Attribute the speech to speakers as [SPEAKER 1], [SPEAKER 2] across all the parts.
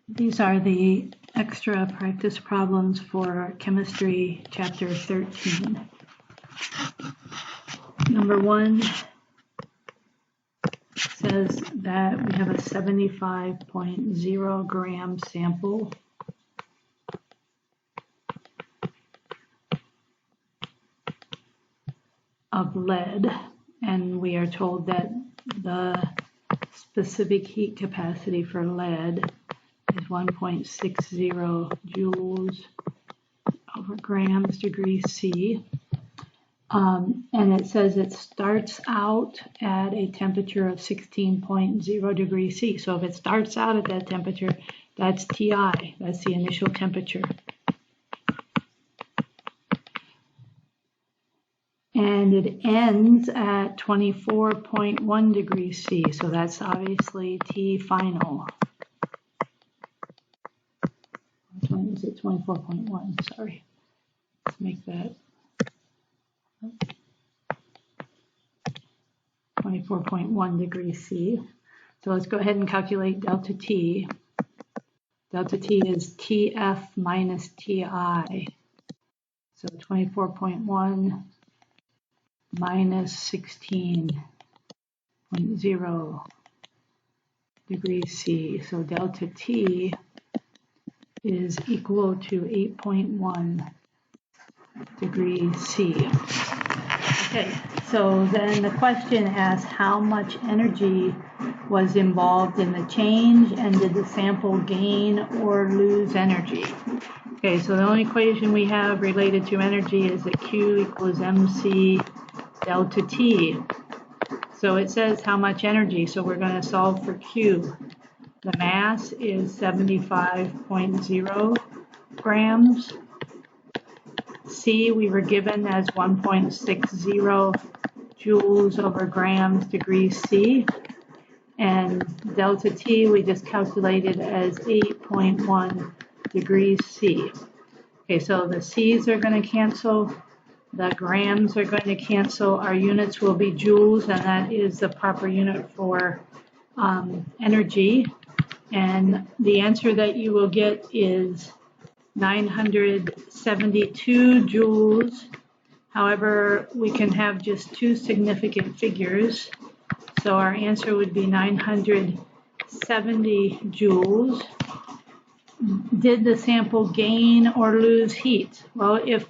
[SPEAKER 1] These are the extra practice problems for chemistry chapter 13. Number 1 says that we have a 75.0 gram sample of lead, and we are told that the specific heat capacity for lead is 1.60 joules over grams degrees C. And it says it starts out at a temperature of 16.0 degrees C. So if it starts out at that temperature, that's TI, that's the initial temperature. And it ends at 24.1 degrees C, so that's obviously T final. Which one is it? 24.1, sorry. Let's make that 24.1 degrees C. So let's go ahead and calculate delta T. Delta T is TF minus TI. So 24.1 minus 16.0 degrees C. So delta T is equal to 8.1 degrees C. Okay, so then the question asks how much energy was involved in the change and did the sample gain or lose energy? Okay, so the only equation we have related to energy is that Q equals MC delta T. So it says how much energy, so we're going to solve for Q. The mass is 75.0 grams. C we were given as 1.60 joules over grams degrees C. And delta T we just calculated as 8.1 degrees C. Okay, so the C's are going to cancel. The grams are going to cancel. Our units will be joules, and that is the proper unit for energy. And the answer that you will get is 972 joules. However, we can have just two significant figures. So our answer would be 970 joules. Did the sample gain or lose heat? Well, if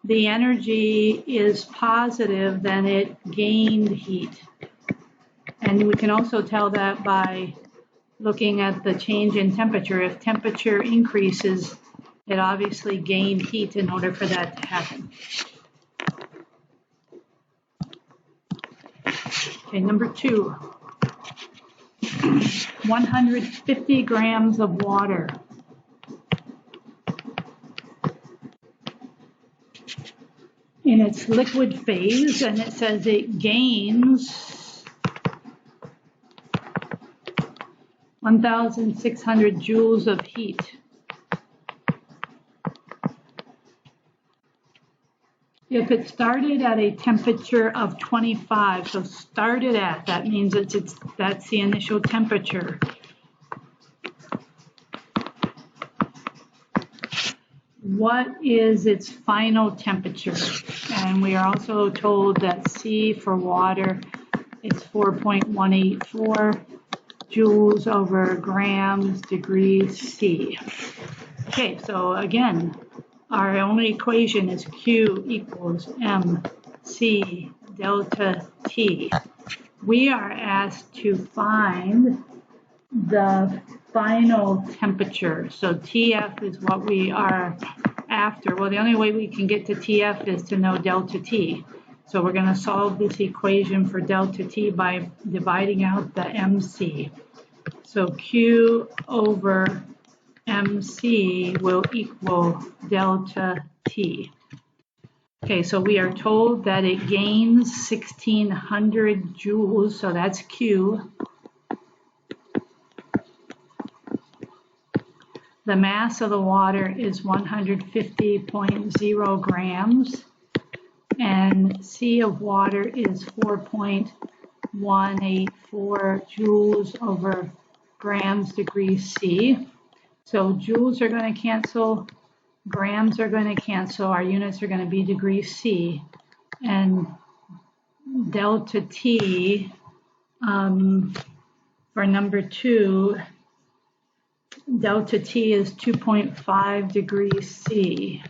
[SPEAKER 1] the energy is positive, then it gained heat. And we can also tell that by looking at the change in temperature. If temperature increases, it obviously gained heat in order for that to happen. Okay, number 2. 150 grams of water. In its liquid phase, and it says it gains 1,600 joules of heat. If it started at a temperature of 25, so started at, that means that's the initial temperature. What is its final temperature? And we are also told that C for water is 4.184 joules over grams degrees C. Okay, so again, our only equation is Q equals MC delta T. We are asked to find the final temperature. So TF is what we are after. Well, the only way we can get to TF is to know delta T. So we're going to solve this equation for delta T by dividing out the MC. So Q over MC will equal delta T. Okay, so we are told that it gains 1,600 joules, so that's Q. The mass of the water is 150.0 grams, and C of water is 4.184 joules over grams degrees C. So joules are going to cancel, grams are going to cancel, our units are going to be degrees C, and delta T for number 2, delta T is 2.5 degrees C.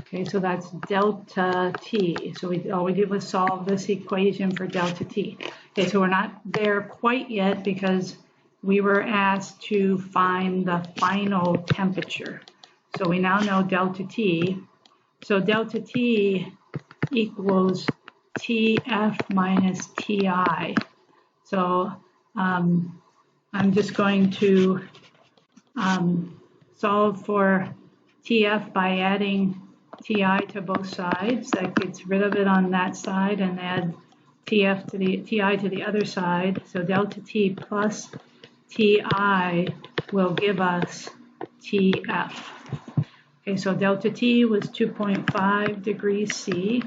[SPEAKER 1] Okay, so that's delta T. So all we did was solve this equation for delta T. Okay, so we're not there quite yet because we were asked to find the final temperature. So we now know delta T. So delta T equals TF minus TI. So I'm just going to solve for TF by adding TI to both sides. That gets rid of it on that side, and add TF to the TI to the other side. So delta T plus TI will give us TF. Okay, so delta T was 2.5 degrees C.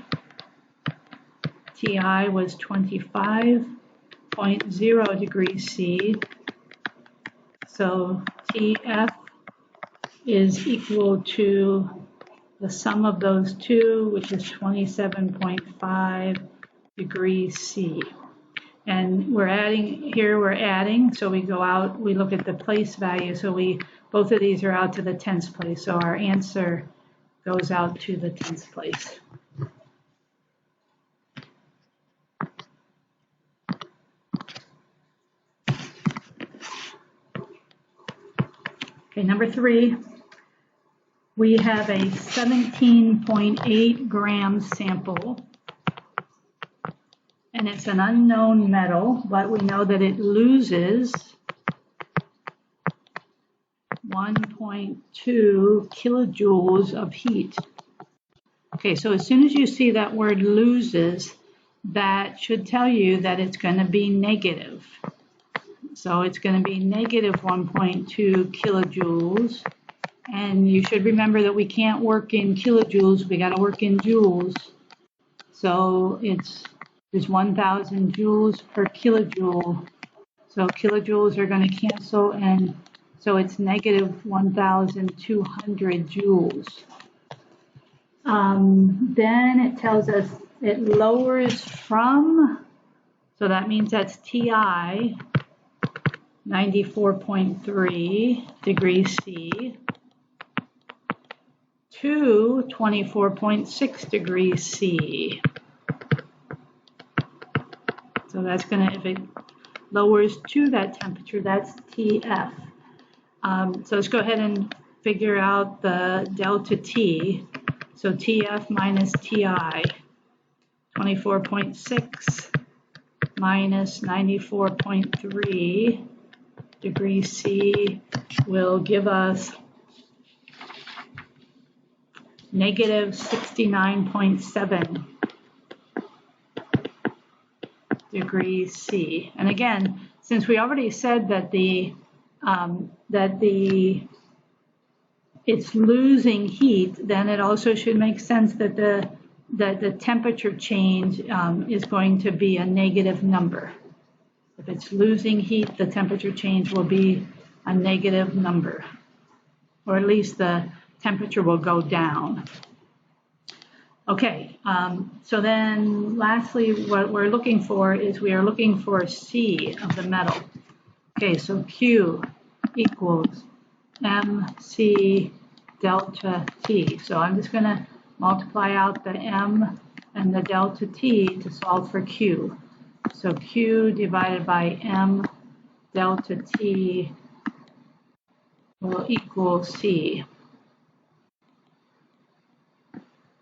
[SPEAKER 1] TI was 25.0 degrees C. So TF is equal to the sum of those two, which is 27.5 degrees C. And we're adding, so we go out, we look at the place value, so both of these are out to the 10th place, so our answer goes out to the 10th place. Okay, number 3, we have a 17.8 gram sample, and it's an unknown metal, but we know that it loses 1.2 kilojoules of heat. Okay, so as soon as you see that word loses, that should tell you that it's going to be negative. So it's going to be negative 1.2 kilojoules. And you should remember that we can't work in kilojoules, we got to work in joules. So there's 1,000 joules per kilojoule. So kilojoules are going to cancel, and so it's negative 1,200 joules. Then it tells us it lowers from, so that means that's TI, 94.3 degrees C, to 24.6 degrees C. So that's going to, if it lowers to that temperature, that's TF. So let's go ahead and figure out the delta T. So TF minus TI, 24.6 minus 94.3 degrees C will give us negative 69.7 degrees C. And again, since we already said that it's losing heat, then it also should make sense that the temperature change is going to be a negative number. If it's losing heat, the temperature change will be a negative number, or at least the temperature will go down. Okay, so then lastly, what we're looking for is we are looking for C of the metal. Okay, so Q equals MC delta T. So I'm just going to multiply out the M and the delta T to solve for Q. So Q divided by M delta T will equal C.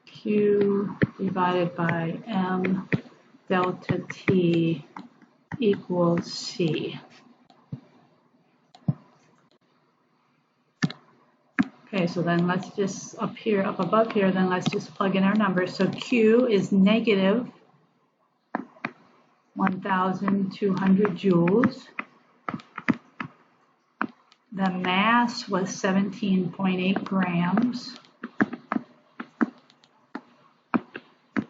[SPEAKER 1] Q divided by M delta T equals C. Okay, so then let's just up above here, then let's just plug in our numbers. So Q is negative 1,200 joules. The mass was 17.8 grams.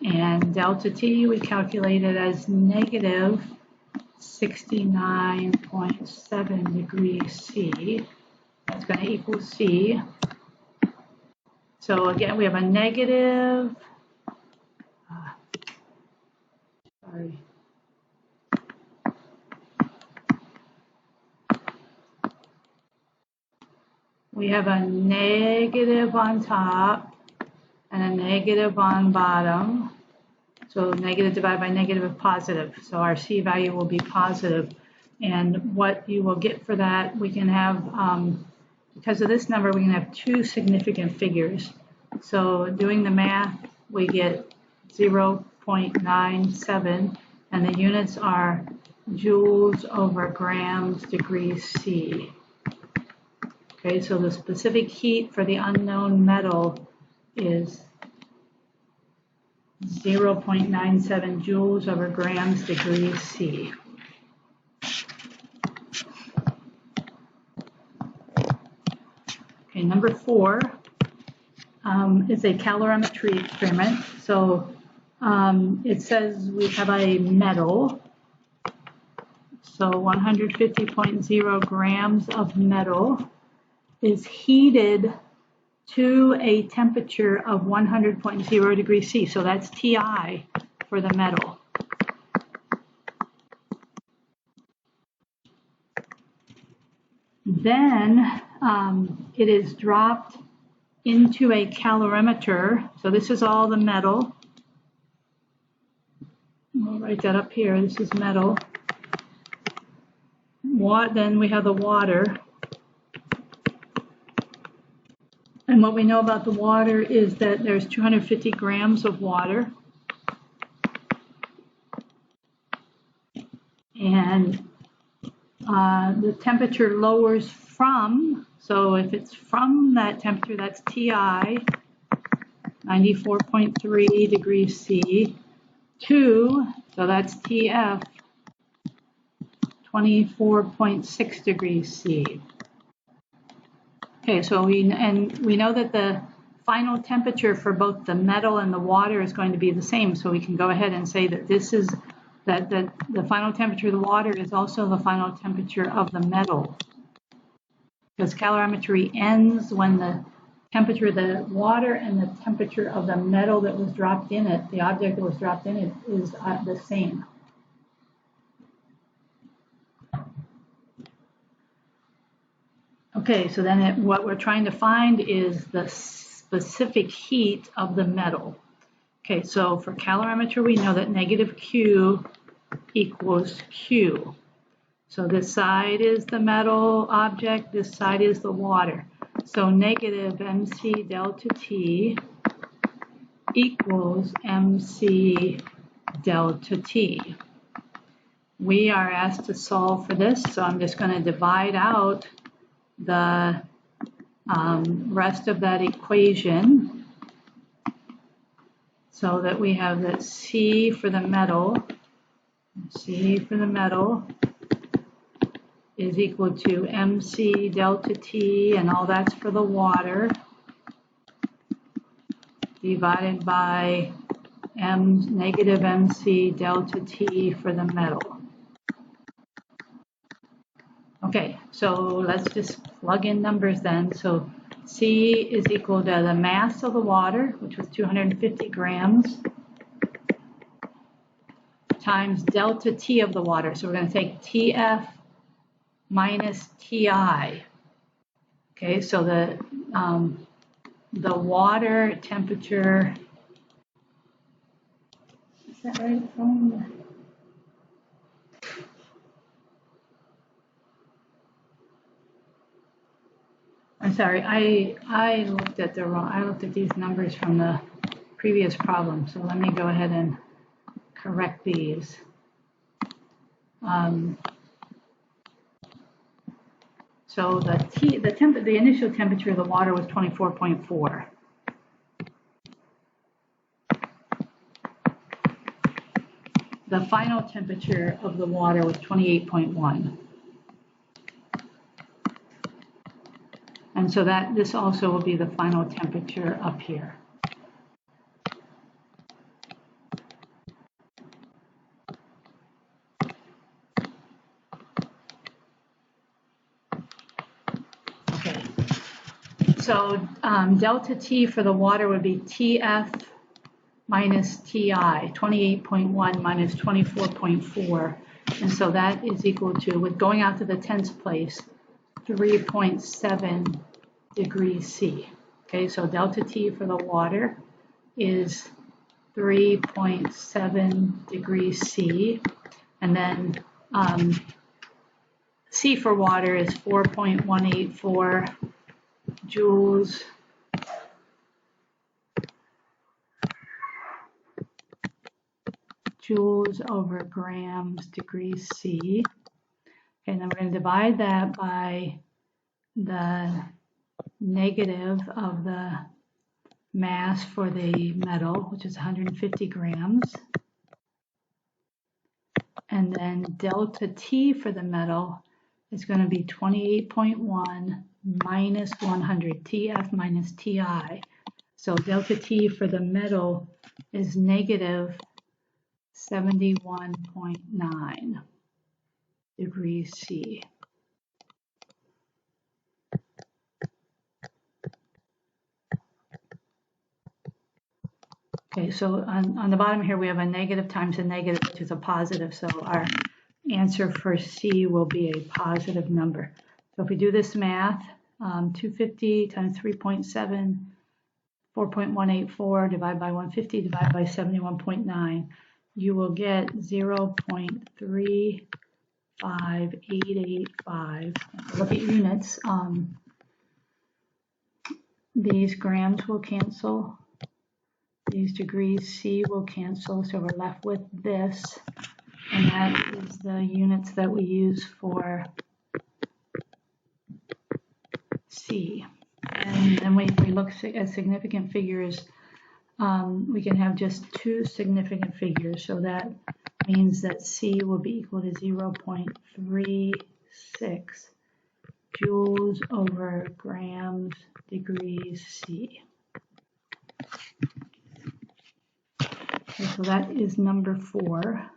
[SPEAKER 1] And delta T we calculated as negative 69.7 degrees C. That's going to equal C. So again, we have a negative, we have a negative on top and a negative on bottom. So negative divided by negative is positive. So our C value will be positive. And what you will get for that, we can have, because of this number, we can have two significant figures. So doing the math, we get 0.97, and the units are joules over grams degrees C. Okay, so the specific heat for the unknown metal is 0.97 joules over grams degrees C. Okay, number 4 is a calorimetry experiment. So it says we have a metal. So 150.0 grams of metal is heated to a temperature of 100.0 degrees C. So that's Ti for the metal. Then it is dropped into a calorimeter. So this is all the metal. I'll write that up here. This is metal. Then we have the water. And what we know about the water is that there's 250 grams of water. And the temperature lowers from, so if it's from that temperature, that's Ti, 94.3 degrees C, to, so that's Tf, 24.6 degrees C. Okay, so we know that the final temperature for both the metal and the water is going to be the same. So we can go ahead and say that this is that the final temperature of the water is also the final temperature of the metal. Because calorimetry ends when the temperature of the water and the temperature of the metal that was dropped in it, the object that was dropped in it, is the same. Okay, so then what we're trying to find is the specific heat of the metal. Okay, so for calorimetry, we know that negative Q equals Q. So this side is the metal object, this side is the water. So negative MC delta T equals MC delta T. We are asked to solve for this, so I'm just going to divide out the rest of that equation so that we have that C for the metal is equal to MC delta T, and all that's for the water, divided by negative MC delta T for the metal. Okay, so let's just plug in numbers then. So C is equal to the mass of the water, which was 250 grams, times delta T of the water. So we're going to take TF minus TI. Okay, so the water temperature, is that right? I'm sorry, I looked at these numbers from the previous problem. So let me go ahead and correct these. So the initial temperature of the water was 24.4. The final temperature of the water was 28.1. And so this also will be the final temperature up here. So delta T for the water would be TF minus TI, 28.1 minus 24.4. And so that is equal to, with going out to the tens place, 3.7 degrees C. Okay, so delta T for the water is 3.7 degrees C. And then C for water is 4.184 joules over grams degrees C. And then we're going to divide that by the negative of the mass for the metal, which is 150 grams. And then delta T for the metal is going to be 28.1 minus 100, TF minus TI. So delta T for the metal is negative 71.9 degrees C. Okay, so on the bottom here we have a negative times a negative, which is a positive, so our answer for C will be a positive number. So if we do this math, 250 times 3.7, 4.184 divided by 150 divided by 71.9, you will get 0.35885. Look at units. These grams will cancel. These degrees C will cancel, so we're left with this, and that is the units that we use for C. And then when we look at significant figures, we can have just two significant figures, so that means that C will be equal to 0.36 joules over grams degrees C. Okay, so that is number 4.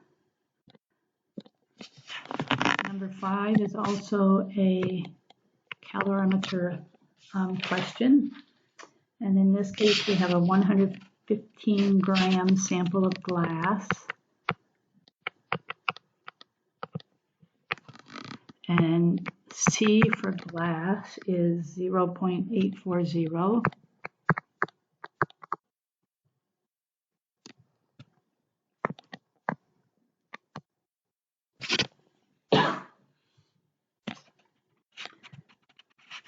[SPEAKER 1] Number 5 is also a calorimeter question. And in this case, we have a 115 gram sample of glass. And C for glass is 0.840.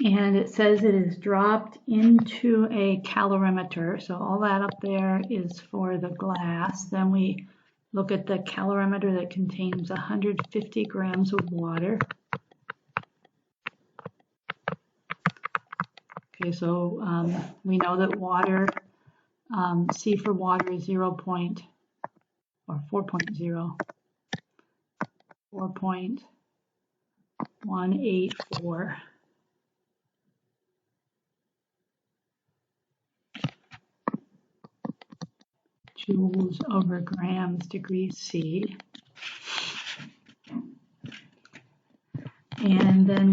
[SPEAKER 1] And it says it is dropped into a calorimeter. So all that up there is for the glass. Then we look at the calorimeter that contains 150 grams of water. Okay, so we know that water, C for water is 4.0, 4.184. Joules over grams degrees C. And then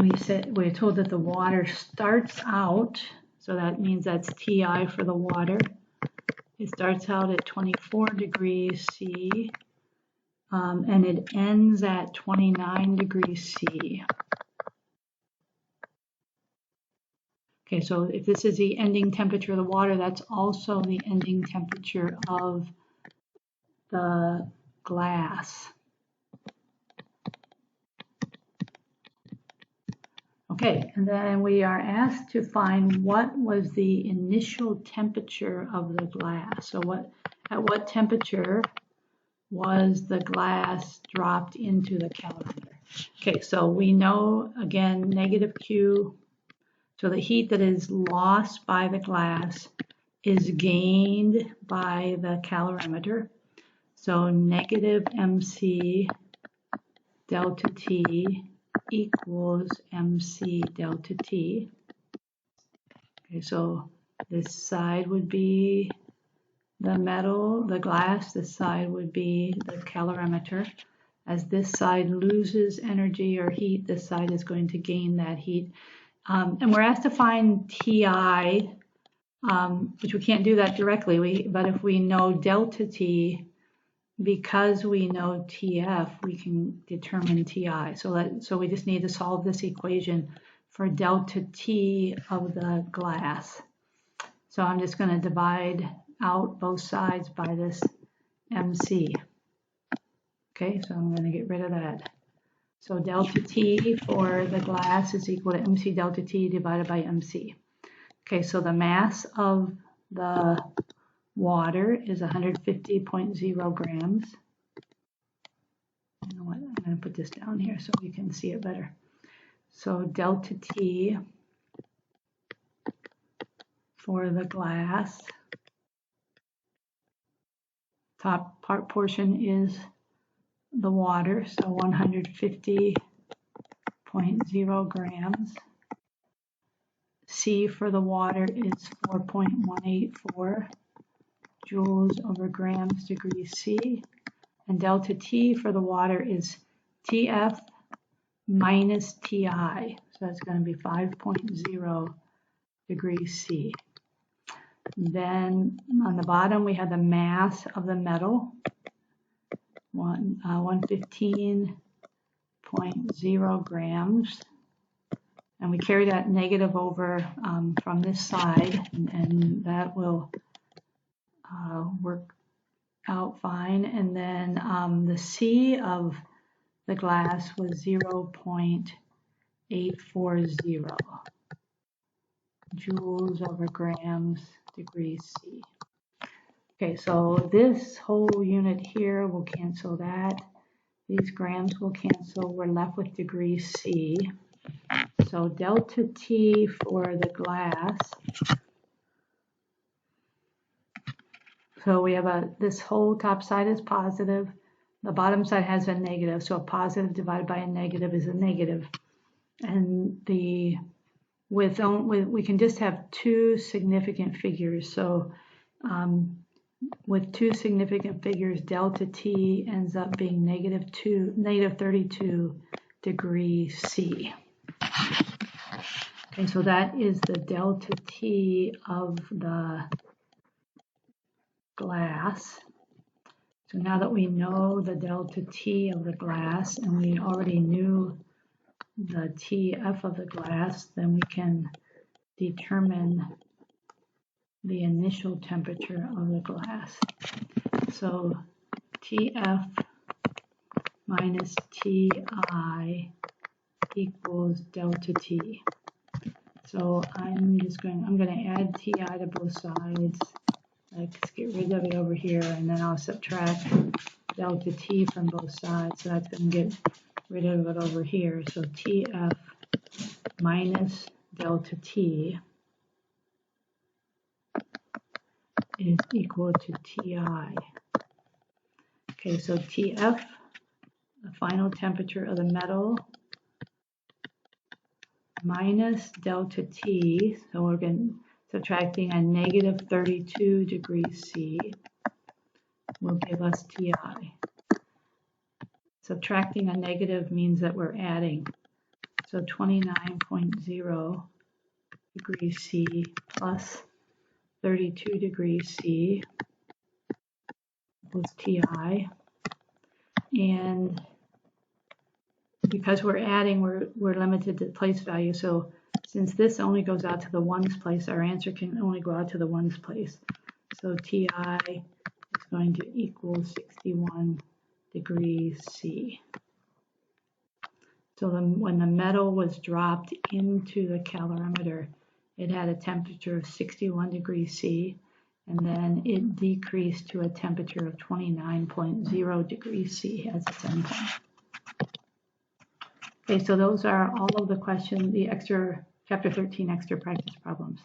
[SPEAKER 1] we're told that the water starts out, so that means that's TI for the water. It starts out at 24 degrees C, and it ends at 29 degrees C. Okay, so if this is the ending temperature of the water, that's also the ending temperature of the glass. Okay, and then we are asked to find what was the initial temperature of the glass. So at what temperature was the glass dropped into the calorimeter? Okay, so we know, again, negative Q. So the heat that is lost by the glass is gained by the calorimeter. So negative MC delta T equals MC delta T. Okay, so this side would be the metal, the glass, this side would be the calorimeter. As this side loses energy or heat, this side is going to gain that heat. And we're asked to find TI, which we can't do that directly, but if we know delta T, because we know TF, we can determine TI. So we just need to solve this equation for delta T of the glass. So I'm just going to divide out both sides by this MC. Okay, so I'm going to get rid of that. So delta T for the glass is equal to MC delta T divided by MC. Okay, so the mass of the water is 150.0 grams. You know what? I'm going to put this down here so we can see it better. So delta T for the glass, top part portion is the water, so 150.0 grams. C for the water is 4.184 joules over grams degrees C. And delta T for the water is TF minus TI. So that's going to be 5.0 degrees C. Then on the bottom we have the mass of the metal, 115.0 grams. And we carry that negative over from this side, and that will work out fine. And then the C of the glass was 0.840 joules over grams degrees C. Okay, so this whole unit here will cancel that. These grams will cancel. We're left with degrees C. So delta T for the glass. So we have this whole top side is positive. The bottom side has a negative. So a positive divided by a negative is a negative. And we can just have two significant figures. So with two significant figures, delta T ends up being negative 32 degrees C. Okay, so that is the delta T of the glass. So now that we know the delta T of the glass, and we already knew the TF of the glass, then we can determine the initial temperature of the glass. So TF minus TI equals delta T. So I'm going to add TI to both sides. Let's get rid of it over here, and then I'll subtract delta T from both sides. So that's going to get rid of it over here. So TF minus delta T is equal to TI. Okay, so TF, the final temperature of the metal, minus delta T, so we're subtracting a negative 32 degrees C will give us TI. Subtracting a negative means that we're adding. So 29.0 degrees C plus 32 degrees C equals TI. And because we're adding, we're limited to place value. So since this only goes out to the ones place, our answer can only go out to the ones place. So TI is going to equal 61 degrees C. So when the metal was dropped into the calorimeter, it had a temperature of 61 degrees C, and then it decreased to a temperature of 29.0 degrees C as its endpoint. Okay, so those are all of the questions, the chapter 13 extra practice problems.